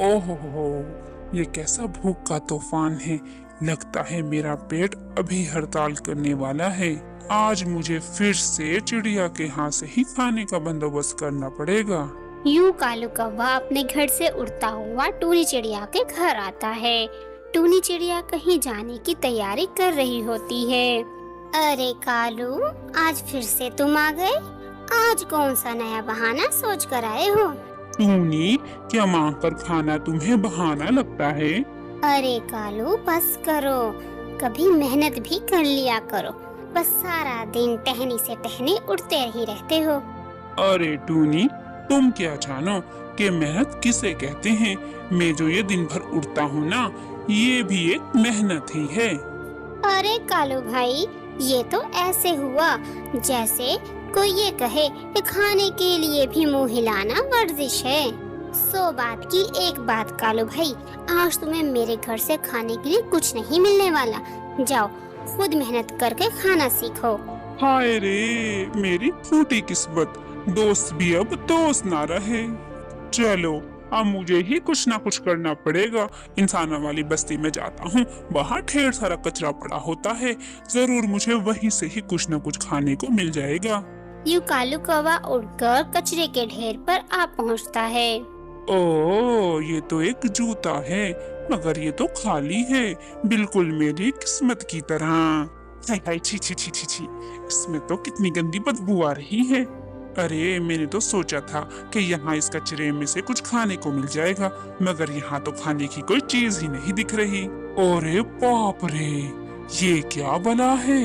ओहो हो, ये कैसा भूख का तूफान है। लगता है मेरा पेट अभी हड़ताल करने वाला है। आज मुझे फिर से चिड़िया के हाथ से ही खाने का बंदोबस्त करना पड़ेगा। यूं कालू कौवा अपने घर से उड़ता हुआ टूनी चिड़िया के घर आता है। टूनी चिड़िया कहीं जाने की तैयारी कर रही होती है। अरे कालू, आज फिर से तुम आ गए। आज कौन सा नया बहाना सोच कर आए हो? टूनी, क्या मांग कर खाना तुम्हें बहाना लगता है? अरे कालू, बस करो। कभी मेहनत भी कर लिया करो। बस सारा दिन टहनी से टहनी उड़ते ही रहते हो। अरे टूनी, तुम क्या जानो कि मेहनत किसे कहते हैं। मैं जो ये दिन भर उड़ता हूँ ना, ये भी एक मेहनत ही है। अरे कालू भाई, ये तो ऐसे हुआ जैसे कोई ये कहे कि खाने के लिए भी मुंह हिलाना वर्जिश है। सो बात की एक बात कालू भाई, आज तुम्हें मेरे घर से खाने के लिए कुछ नहीं मिलने वाला। जाओ, खुद मेहनत करके खाना सीखो। हाय रे, मेरी फूटी किस्मत। दोस्त भी अब दोस्त ना रहे। चलो, अब मुझे ही कुछ ना कुछ करना पड़ेगा। इंसानों वाली बस्ती में जाता हूँ, वहाँ ढेर सारा कचरा पड़ा होता है। जरूर मुझे वहीं से ही कुछ न कुछ खाने को मिल जाएगा। यूं कालू कौवा उड़कर कचरे के ढेर पर आ पहुँचता है। ओह, ये तो एक जूता है, मगर ये तो खाली है, बिल्कुल मेरी किस्मत की तरह। हाय हाय, छी छी छी छी छी, इसमें तो कितनी गंदी बदबू आ रही है। अरे, मैंने तो सोचा था कि यहाँ इस कचरे में से कुछ खाने को मिल जाएगा, मगर यहाँ तो खाने की कोई चीज ही नहीं दिख रही। अरे बाप रे, ये क्या बला है।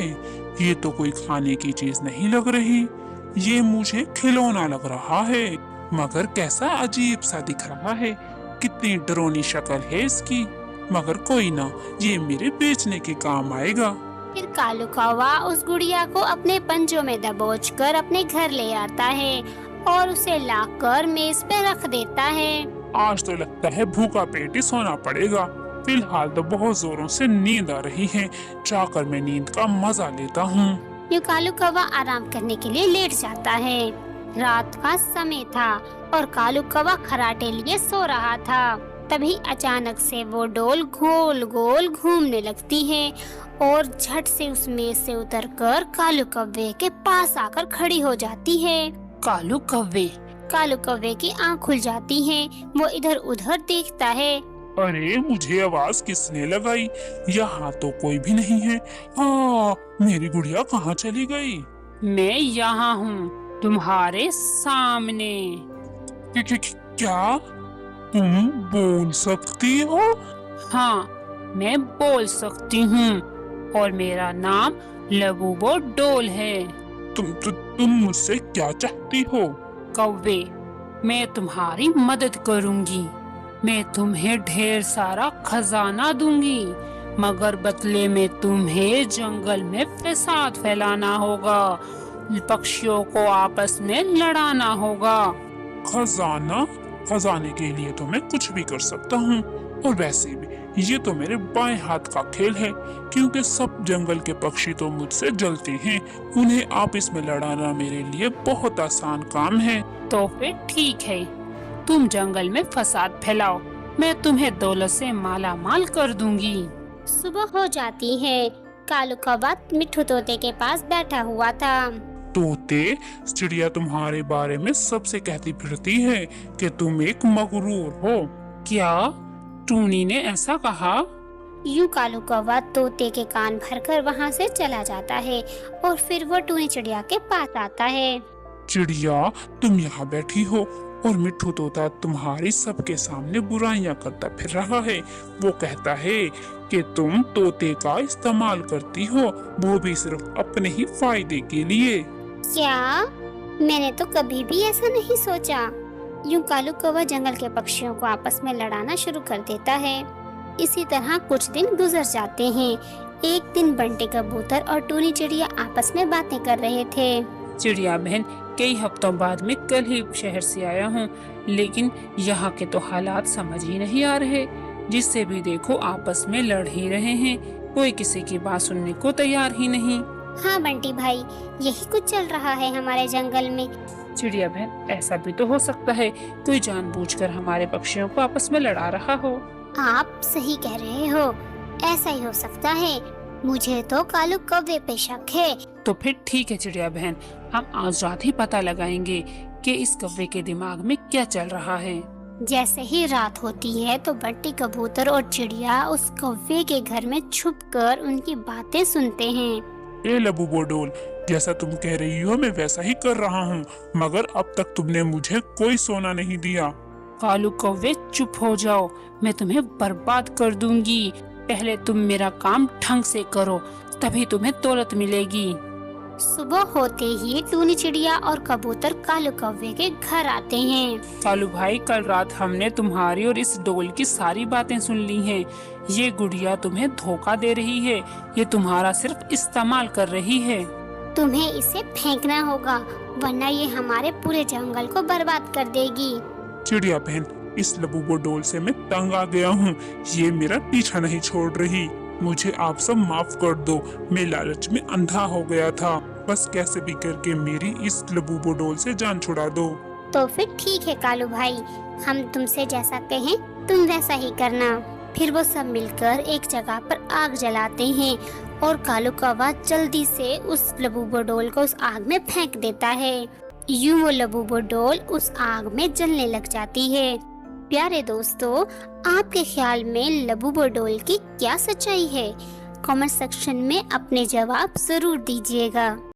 ये तो कोई खाने की चीज नहीं लग रही, ये मुझे खिलौना लग रहा है, मगर कैसा अजीब सा दिख रहा है। कितनी डरावनी शक्ल है इसकी, मगर कोई ना, ये मेरे बेचने के काम आएगा। फिर कालू कौवा उस गुड़िया को अपने पंजों में दबोचकर अपने घर ले आता है और उसे लाकर मेज पे रख देता है। आज तो लगता है भूखा पेट ही सोना पड़ेगा। फिलहाल तो बहुत जोरों से नींद आ रही है, जाकर मैं नींद का मजा लेता हूँ। यूं कालू कौवा आराम करने के लिए लेट जाता है। रात का समय था और कालू कौवा खराटे लिए सो रहा था। तभी अचानक से वो डोल गोल गोल घूमने लगती है और झट से उस मेज से उतरकर कालू कौवे के पास आकर खड़ी हो जाती है। कालू कौवे की आंख खुल जाती है। वो इधर उधर देखता है। अरे, मुझे आवाज किसने लगाई? यहाँ तो कोई भी नहीं है। हाँ, मेरी गुड़िया कहाँ चली गई? मैं यहाँ हूँ, तुम्हारे सामने। क्या तुम बोल सकती हो? हाँ, मैं बोल सकती हूँ और मेरा नाम लबूबो डोल है। तुम मुझसे क्या चाहती हो? कौवे, मैं तुम्हारी मदद करूँगी। मैं तुम्हें ढेर सारा खजाना दूंगी, मगर बदले में तुम्हें जंगल में फसाद फैलाना होगा, पक्षियों को आपस में लड़ाना होगा। खजाना? खजाने के लिए तो मैं कुछ भी कर सकता हूँ, और वैसे भी ये तो मेरे बाएं हाथ का खेल है, क्योंकि सब जंगल के पक्षी तो मुझसे जलते हैं। उन्हें आपस में लड़ाना मेरे लिए बहुत आसान काम है। तो फिर ठीक है, तुम जंगल में फसाद फैलाओ, मैं तुम्हें दौलत से माला माल कर दूंगी। सुबह हो जाती है। कालू कौवा मिट्ठू तोते के पास बैठा हुआ था। तोते, चिड़िया तुम्हारे बारे में सबसे कहती फिरती है कि तुम एक मगरूर हो। क्या टूनी ने ऐसा कहा? यूं कालू कौवा तोते के कान भरकर वहाँ से चला जाता है और फिर वो टूनी चिड़िया के पास आता है। चिड़िया, तुम यहाँ बैठी हो और मिट्ठू तोता तुम्हारी सबके सामने बुराइयां करता फिर रहा है। वो कहता है कि तुम तोते का इस्तेमाल करती हो, वो भी सिर्फ अपने ही फायदे के लिए। क्या? मैंने तो कभी भी ऐसा नहीं सोचा। यूं कालू कौवा जंगल के पक्षियों को आपस में लड़ाना शुरू कर देता है। इसी तरह कुछ दिन गुजर जाते हैं। एक दिन बंटी कबूतर और टूनी चिड़िया आपस में बातें कर रहे थे। चिड़िया बहन, कई हफ्तों बाद मैं कल ही शहर से आया हूँ, लेकिन यहाँ के तो हालात समझ ही नहीं आ रहे। जिससे भी देखो आपस में लड़ ही रहे हैं, कोई किसी की बात सुनने को तैयार ही नहीं। हाँ बंटी भाई, यही कुछ चल रहा है हमारे जंगल में। चिड़िया बहन, ऐसा भी तो हो सकता है कोई जानबूझकर हमारे पक्षियों को आपस में लड़ा रहा हो। आप सही कह रहे हो, ऐसा ही हो सकता है। मुझे तो कालू कौवे पे शक है। तो फिर ठीक है चिड़िया बहन, हम आज रात ही पता लगाएंगे कि इस कौवे के दिमाग में क्या चल रहा है। जैसे ही रात होती है तो बंटी कबूतर और चिड़िया उस कौवे के घर में छुपकर उनकी बातें सुनते हैं। ए लबूबो डोल, जैसा तुम कह रही हो मैं वैसा ही कर रहा हूँ, मगर अब तक तुमने मुझे कोई सोना नहीं दिया। कालू कौवे चुप हो जाओ, मैं तुम्हें बर्बाद कर दूंगी। पहले तुम मेरा काम ढंग से करो, तभी तुम्हें दौलत मिलेगी। सुबह होते ही टूनी चिड़िया और कबूतर कालू कौवे के घर आते हैं। कालू भाई, कल रात हमने तुम्हारी और इस डोल की सारी बातें सुन ली हैं। ये गुड़िया तुम्हें धोखा दे रही है, ये तुम्हारा सिर्फ इस्तेमाल कर रही है। तुम्हें इसे फेंकना होगा, वरना ये हमारे पूरे जंगल को बर्बाद कर देगी। चिड़िया बहन, इस लबूबो डोल से मैं तंग आ गया हूँ, ये मेरा पीछा नहीं छोड़ रही। मुझे आप सब माफ कर दो, मैं लालच में अंधा हो गया था। बस कैसे भी करके मेरी इस लबूबो डोल से जान छुड़ा दो। तो फिर ठीक है कालू भाई, हम तुमसे जैसा कहें तुम वैसा ही करना। फिर वो सब मिलकर एक जगह पर आग जलाते हैं और कालू कौवा जल्दी से उस लबूबो डोल को उस आग में फेंक देता है। यूं वो लबूबो डोल उस आग में जलने लग जाती है। प्यारे दोस्तों, आपके ख्याल में लबूबो डोल की क्या सच्चाई है? कमेंट सेक्शन में अपने जवाब जरूर दीजिएगा।